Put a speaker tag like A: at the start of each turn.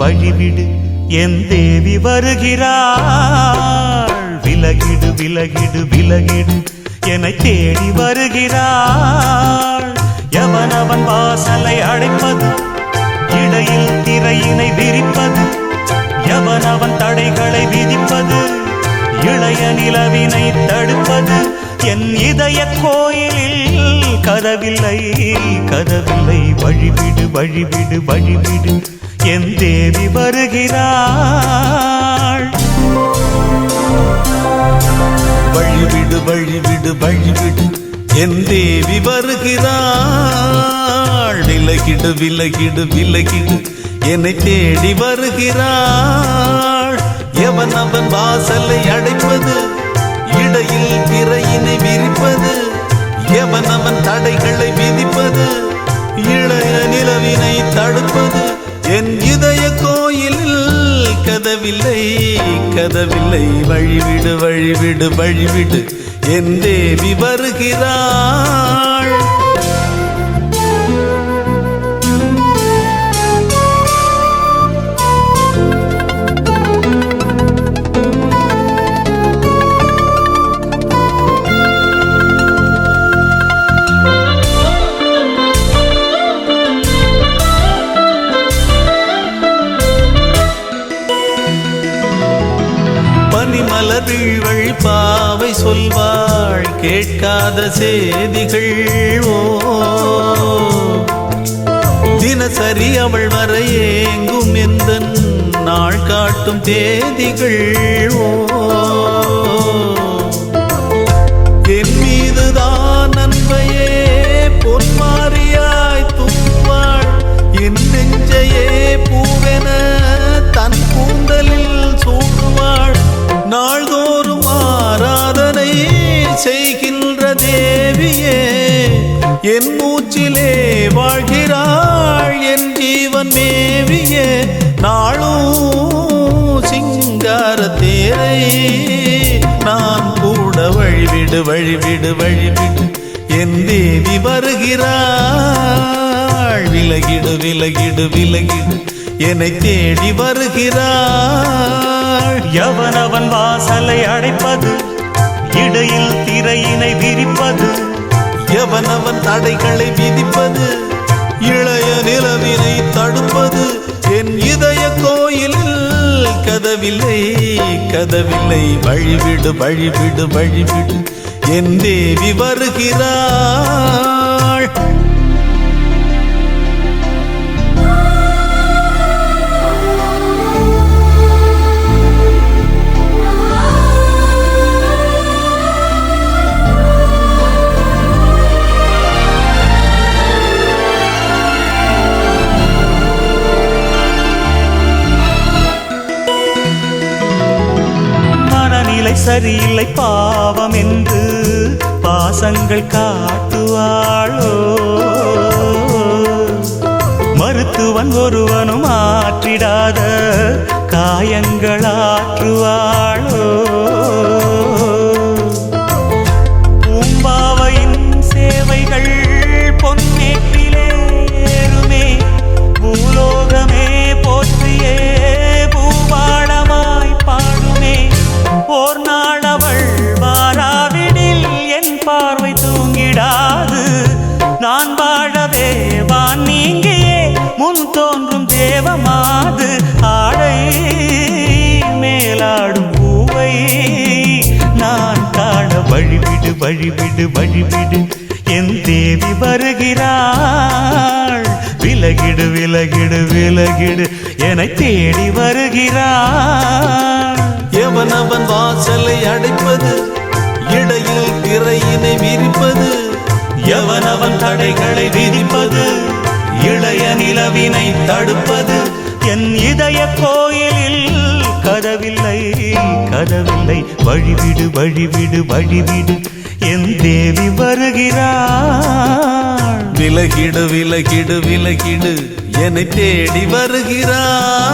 A: வழிவிடு என் தேவி வருகிறாள் விலகிடு விலகிடு விலகிடு என்னை தேடி வருகிறாள் எவனவன் வாசலை அடைப்பது இடையில் திரையினை விரிப்பது எவனவன் தடைகளை விதிப்பது இளைய நிலவினை தடுப்பது என் இதய கோயிலில் கதவில்லை கதவில்லை வழிவிடு வழிவிடு வழிவிடு என் தேவி வருகிறாள்
B: வழிவிடு வழிவிடு வழிவிடு என் தேவி வருகிறாள் விலகிடு விலகிடு விலகிடு என்னை தேடி வருகிறாள் எவன் அவன் வாசலை அடைப்பது இடையில் திரையினை விரிப்பது எவன் அவன் தடைகளை விதிப்பது இளைய நிலவினை தடுப்பது என் இதய கோயிலில் கதவில்லை கதவில்லை வழிவிடு வழிவிடு வழிவிடு என் தேவி வருகிறாள் மலர்வீழ்வழி பாவை சொல்வாள் கேட்காத செய்திகள் தினசரி அவள் வர ஏங்கும் எந்த நாள் காட்டும் தேதிகள் என் மீதுதான் அன்பையே பொன்மாரியாய் தூவாள் என் நெஞ்சையே பூவென தன் கூந்தலில் சூடுவாள் நாள்தோறும் ஆராதனை செய்கின்ற தேவியே என் மூச்சிலே வாழ்கிறாள் என் ஜீவன் மேவியே நாளும் சிங்கார தேரை நான் கூட வழிவிடு வழிவிடு வழிவிடு என் தேவி வருகிறாள் விலகிடு விலகிடு விலகிடு என்னை தேடி வருகிறாள்
A: எவனவன் வாசலை அடைப்பது இடையில் திரையினை விரிப்பது
B: எவனவன் தடைகளை விதிப்பது இளைய நிலவினை தடுப்பது என் இதய கோயிலில் கதவில்லை கதவில்லை வழிவிடு வழிவிடு வழிவிடு என் தேவி வருகிறாள்
A: சரியில்லை பாவம் என்று பாசங்கள் காட்டுவாளோ மருத்துவன் ஒருவனும் ஆற்றிடாத காயங்களாற்றுவாளோ பூம்பாவையின் சேவைகள் பொன்னேற்றிலே ஏறுமே பூலோகமே போற்றியே பூபாளமாய் பாடுமே ஓர் நாளவள் வாராவிடில் என் பார்வை தூங்கிடாது நான் வாழவே வான் நீங்கியே முன் தோன்றும் தேவமாது ஆடை மேலாடும் பூவை நான் காண வழிவிடு வழிவிடு வழிவிடு என் தேவி வருகிறாள் விலகிடு விலகிடு விலகிடு என்னை தேடி வருகிறாள்
B: எவனவன் வாசலை அடைப்பது இடையில் திரையினை விரிப்பது
A: எவனவன் தடைகளை விதிப்பது இளைய நிலவினை தடுப்பது என் இதய கோயிலில் கதவில்லை கதவில்லை வழிவிடு வழிவிடு வழிவிடு என் தேவி வருகிறாள்
B: விலகிடு விலகிடு விலகிடு என்னை தேடி வருகிறாள்